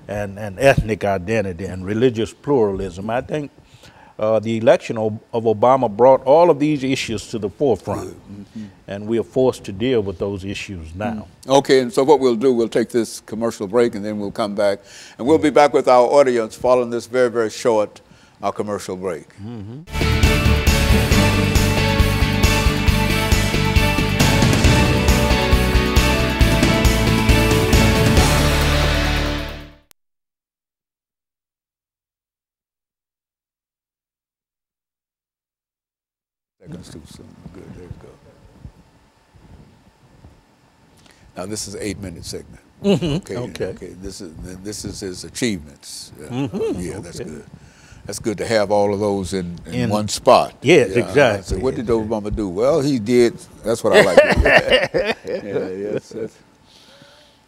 and ethnic identity and religious pluralism. I think the election of Obama brought all of these issues to the forefront, and we are forced to deal with those issues now. Okay, and so what we'll do, we'll take this commercial break, and then we'll come back, and we'll be back with our audience following this very, very short commercial break. Seconds too soon. Good, there you go. Now this is an 8-minute segment. Okay. This is his achievements. Yeah, that's good. That's good to have all of those in one spot. Yes, exactly. So what did Obama do? Well, he did. That's what I like.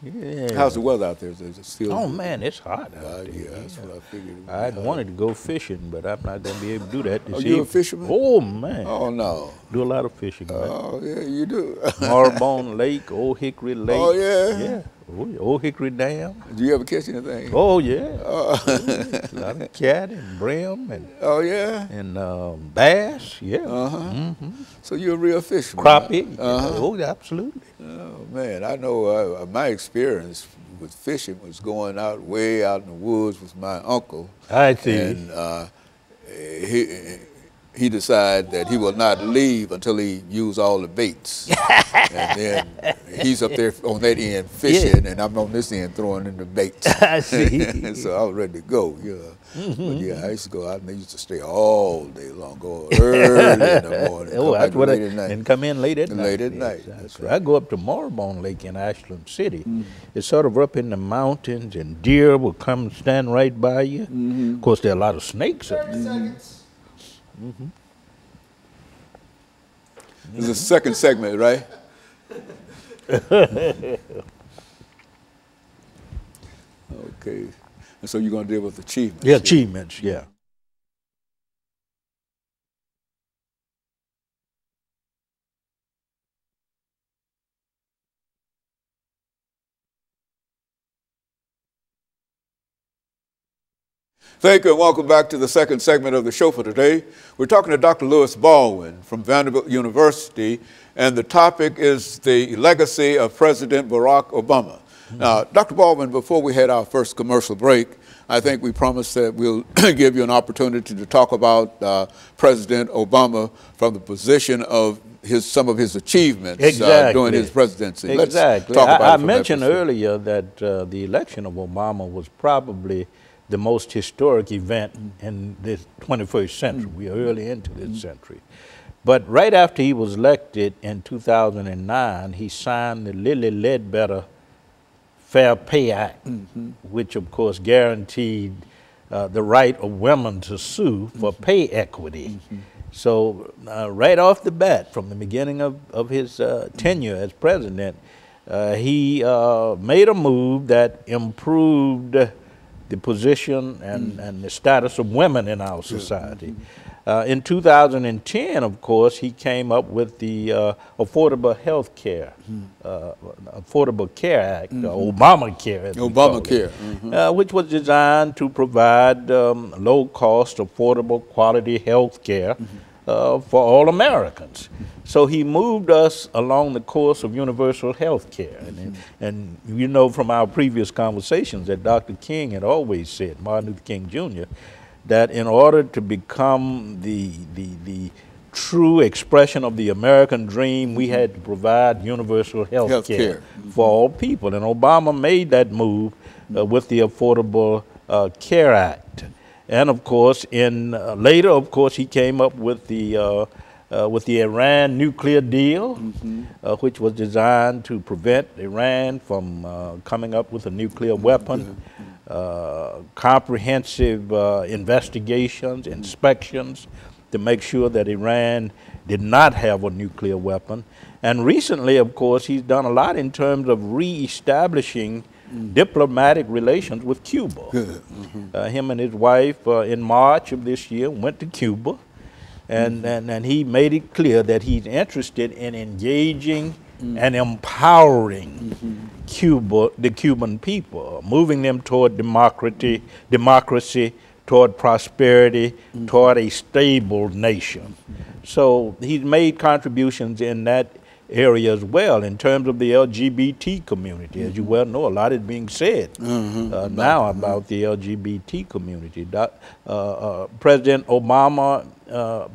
Yeah. How's the weather out there? Is it still? Oh man, it's hot out there. Yeah, that's what I figured. I wanted to go fishing, but I'm not going to be able to do that this evening. You a fisherman? Oh man. Oh no. Do a lot of fishing. Man. Oh yeah, you do. Marlbone Lake, Old Hickory Lake. Oh yeah. Yeah. Old Hickory Dam. Do you ever catch anything? Oh yeah. A lot of cat and brim and. Oh yeah. And bass. Yeah. So you're a real fisherman. Crappie. Oh, absolutely. Oh man, I know my experience with fishing was going out way out in the woods with my uncle. I see. And he decided that he will not leave until he used all the baits. And then he's up there on that end fishing, and I'm on this end throwing in the baits. I see. So I was ready to go, yeah. But yeah, I used to go out and I used to stay all day long, go early in the morning, and come in late at night. Late at night. That's right. I go up to Marlbone Lake in Ashland City. It's sort of up in the mountains, and deer will come stand right by you. Of course, there are a lot of snakes up there. 30 seconds. This is the second segment, right? Okay. And so you're going to deal with achievements. Yeah, achievements, yeah. Thank you and welcome back to the second segment of the show for today. We're talking to Dr. LBaldwin from Vanderbilt University, and the topic is the legacy of President Barack Obama. Now, Dr. Baldwin, before we had our first commercial break, I think we promised that we'll give you an opportunity to talk about President Obama from the position of some of his achievements during his presidency. Exactly. Let's talk about I mentioned earlier that the election of Obama was probably the most historic event in this 21st century. We are early into this century. But right after he was elected in 2009, he signed the Lilly Ledbetter Fair Pay Act, which of course guaranteed the right of women to sue for pay equity. So right off the bat, from the beginning of his tenure as president, he made a move that improved the position and the status of women in our society. In 2010, of course, he came up with the Affordable Health Care, Affordable Care Act, Obamacare, Obamacare, which was designed to provide low-cost, affordable, quality health care for all Americans. So he moved us along the course of universal health care. And you know from our previous conversations that Dr. King had always said, Martin Luther King Jr., that in order to become the true expression of the American dream, we had to provide universal health care for all people. And Obama made that move with the Affordable Care Act. And of course, later, of course, he came up with the Iran nuclear deal, which was designed to prevent Iran from coming up with a nuclear weapon. Comprehensive investigations, inspections to make sure that Iran did not have a nuclear weapon. And recently, of course, he's done a lot in terms of reestablishing diplomatic relations with Cuba. Him and his wife in March of this year went to Cuba, and he made it clear that he's interested in engaging and empowering Cuba, the Cuban people, moving them toward democracy, toward prosperity, toward a stable nation. So he's made contributions in that area as well. In terms of the LGBT community, as you well know, a lot is being said now about the LGBT community. President Obama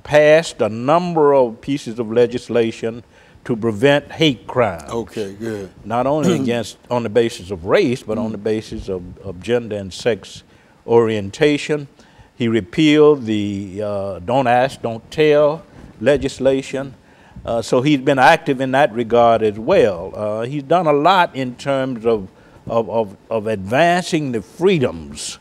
passed a number of pieces of legislation to prevent hate crimes. Okay, good. Not only on the basis of race, but on the basis of gender and sex orientation. He repealed the Don't Ask, Don't Tell legislation. So he's been active in that regard as well. He's done a lot in terms of advancing the freedoms